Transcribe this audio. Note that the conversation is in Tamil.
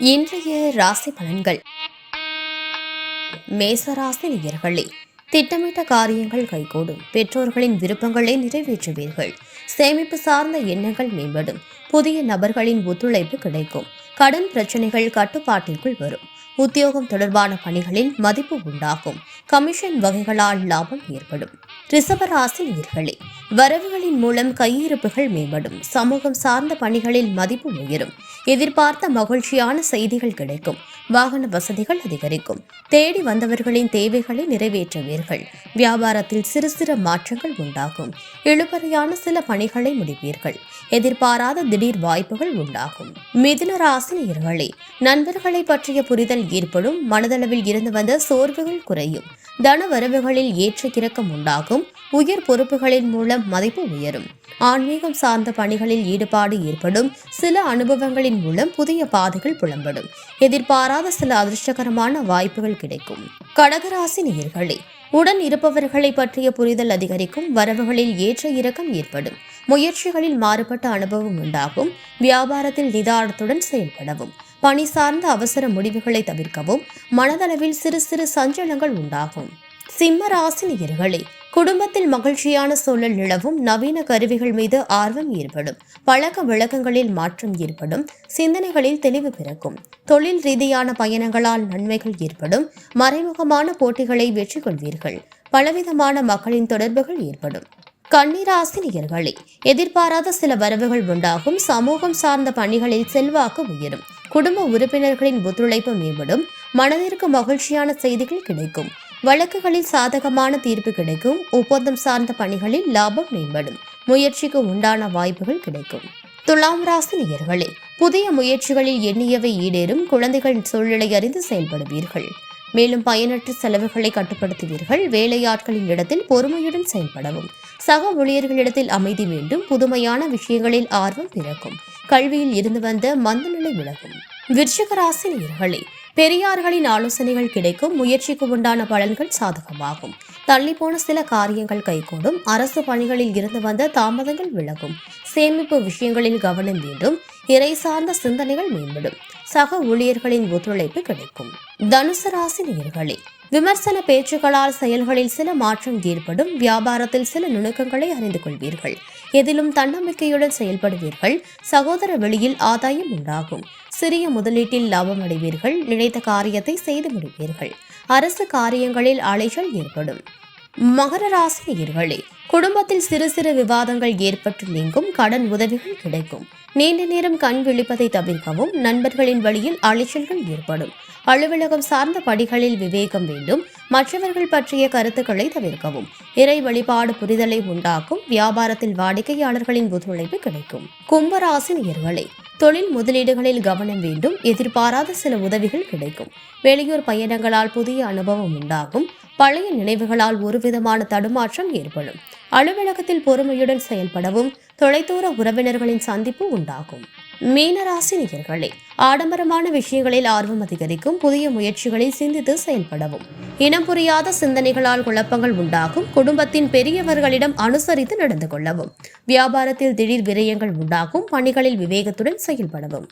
இன்றைய ராசி பலன்கள். மேசராசி நேயர்களே, திட்டமிட்ட காரியங்கள் கைகூடும். பெற்றோர்களின் விருப்பங்களை நிறைவேற்றுவீர்கள். சேமிப்பு சார்ந்த எண்ணங்கள் மேம்படும். புதிய நபர்களின் ஒத்துழைப்பு கிடைக்கும். கடன் பிரச்சனைகள் கட்டுப்பாட்டிற்குள் வரும். உத்தியோகம் தொடர்பான பணிகளில் மதிப்பு உண்டாகும். கமிஷன் வகைகளால் லாபம் ஏற்படும். ரிஷபராசி நேயர்களே, வரவுகளின் மூலம் கையிருப்புகள் மேம்படும். சமூகம் சார்ந்த பணிகளில் மதிப்பு உயரும். எதிர்பார்த்த மகிழ்ச்சியான செய்திகள் கிடைக்கும். வாகன வசதிகள் அதிகரிக்கும். தேடி வந்தவர்களின் தேவைகளை நிறைவேற்றுவீர்கள். வியாபாரத்தில் சிறு சிறு மாற்றங்கள் உண்டாகும். இழுபறியான சில பணிகளை முடிப்பீர்கள். எதிர்பாராத திடீர் வாய்ப்புகள் உண்டாகும். மிதுன ராசி நேயர்களே, நண்பர்களை பற்றிய புரிதல் ஏற்படும். மனதளவில் இருந்து வந்த சோர்வுகள் குறையும். தன வரவுகளில் ஏற்ற இறக்கம் உண்டாகும். உயர் பொறுப்புகளின் மூலம் மதிப்பு உயரும். ஆன்மீகம் சார்ந்த பணிகளில் ஈடுபாடு ஏற்படும். சில அனுபவங்களின் மூலம் புதிய பாதைகள் புலம்படும். எதிர்பாராத சில அதிர்ஷ்டகரமான வாய்ப்புகள் கிடைக்கும். கடகராசி நேயர்களே, உடன் இருப்பவர்களை பற்றிய புரிதல் அதிகரிக்கும். வரவுகளில் ஏற்ற இறக்கம் ஏற்படும். முயற்சிகளில் மாறுபட்ட அனுபவம் உண்டாகும். வியாபாரத்தில் நிதானத்துடன் செயல்படவும். பணி சார்ந்த அவசர முடிவுகளை தவிர்க்கவும். மனதளவில் சிறு சிறு சஞ்சலங்கள் உண்டாகும். சிம்ம ராசி நேயர்களே, குடும்பத்தில் மகிழ்ச்சியான சூழல் நிலவும். நவீன கருவிகள் மீது ஆர்வம் ஏற்படும். பழக்க வழக்கங்களில் மாற்றம் ஏற்படும். சிந்தனைகளில் தெளிவு பிறக்கும். தொழில் ரீதியான பயணங்களால் நன்மைகள் ஏற்படும். மறைமுகமான போட்டிகளை வெற்றி கொள்வீர்கள். பலவிதமான மக்களின் தொடர்புகள் ஏற்படும். கன்னிராசி நேயர்களே, எதிர்பாராத சில வரவுகள் உண்டாகும். சமூகம் சார்ந்த பணிகளில் செல்வாக்கு உயரும். குடும்ப உறுப்பினர்களின் ஒத்துழைப்பு மேம்படும். மனதிற்கு மகிழ்ச்சியான செய்திகள் கிடைக்கும். வழக்குகளில் சாதகமான தீர்ப்பு கிடைக்கும். ஒப்பந்தம் சார்ந்த பணிகளில் லாபம் மேம்படும். முயற்சிக்கு உண்டான வாய்ப்புகள் கிடைக்கும். துலாம் ராசி நேயர்களே, புதிய முயற்சிகளில் எண்ணியவை ஈடேறும். குழந்தைகளின் சூழ்நிலை அறிந்து செயல்படுவீர்கள். மேலும் பயனற்ற செலவுகளை கட்டுப்படுத்துவீர்கள். வேலையாட்களின் இடத்தில் பொறுமையுடன் செயல்படவும். சக ஊழியர்களிடத்தில் அமைதி வேண்டும். புதுமையான விஷயங்களில் ஆர்வம் பிறக்கும். கல்வியில் இருந்து வந்த மந்தநிலை விலகும். விருச்சிக ராசி நேயர்களே, பெரியார்களின் ஆலோசனைகள் கிடைக்கும். முயற்சிக்கு உண்டான பலன்கள் சாதகமாகும். தள்ளிப்போன சில காரியங்கள் கைகூடும். அரசு பணிகளில் இருந்து வந்த தாமதங்கள் விலகும். சேமிப்பு விஷயங்களில் கவனம் வேண்டும். இறை சார்ந்த சிந்தனைகள் மேம்படும். சக ஊழியர்களின் ஒத்துழைப்பு கிடைக்கும். தனுசு ராசி நேயர்களே, விமர்சன பேச்சுக்களால் செயல்களில் சில மாற்றம் ஏற்படும். வியாபாரத்தில் சில நுணுக்கங்களை அறிந்து கொள்வீர்கள். எதிலும் தன்னம்பிக்கையுடன் செயல்படுவீர்கள். சகோதர வெளியில் ஆதாயம் உண்டாகும். சிறிய முதலீட்டில் லாபம் அடைவீர்கள். நினைத்த காரியத்தை செய்து முடிப்பீர்கள். அரசு காரியங்களில் அலைச்சல் ஏற்படும். மகர ராசி நேயர்களே, குடும்பத்தில் சிறு சிறு விவாதங்கள் ஏற்பட்டு நீங்கும். கடன் உதவிகள் கிடைக்கும். நீண்ட நேரம் கண் விழிப்பதை தவிர்க்கவும். நண்பர்களின் வழியில் அலைச்சல்கள் ஏற்படும். அலுவலகம் சார்ந்த படிகளில் விவேகம் வேண்டும். மற்றவர்கள் பற்றிய கருத்துக்களை தவிர்க்கவும். இறை வழிபாடு புரிதலை உண்டாக்கும். வியாபாரத்தில் வாடிக்கையாளர்களின் ஒத்துழைப்பு கிடைக்கும். கும்பராசி நேயர்களே, தொழில் முதலீடுகளில் கவனம் வேண்டும். எதிர்பாராத சில உதவிகள் கிடைக்கும். வெளியூர் பயணங்களால் புதிய அனுபவம் உண்டாகும். பழைய நினைவுகளால் ஒருவிதமான தடுமாற்றம் ஏற்படும். அலுவலகத்தில் பொறுமையுடன் செயல்படவும். தொலைதூர உறவினர்களின் சந்திப்பு உண்டாகும். மீனராசி நேயர்களே, ஆடம்பரமான விஷயங்களில் ஆர்வம் அதிகரிக்கும். புதிய முயற்சிகளில் சிந்தித்து செயல்படவும். இனம் புரியாத சிந்தனைகளால் குழப்பங்கள் உண்டாகும். குடும்பத்தின் பெரியவர்களிடம் அனுசரித்து நடந்து கொள்ளவும். வியாபாரத்தில் திடீர் விரயங்கள் உண்டாகும். பணிகளில் விவேகத்துடன் செயல்படவும்.